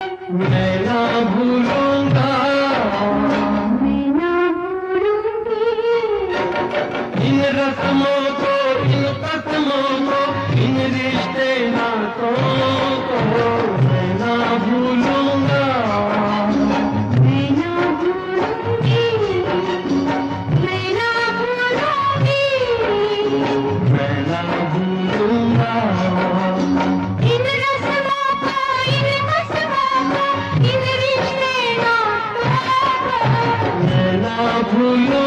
मैं ना भूलूंगा, मैं ना भूलूंगी इन रस्मों को, इन कसमों को, इन रिश्ते नातों को। मैं ना भूलूंगा, मैं ना भूलूंगी मैं ना भूलूंगी मैं ना भूलूंगा, इन रस्मों को इन कसमों को इन रिश्ते नातों को मैं ना भूलूंगा।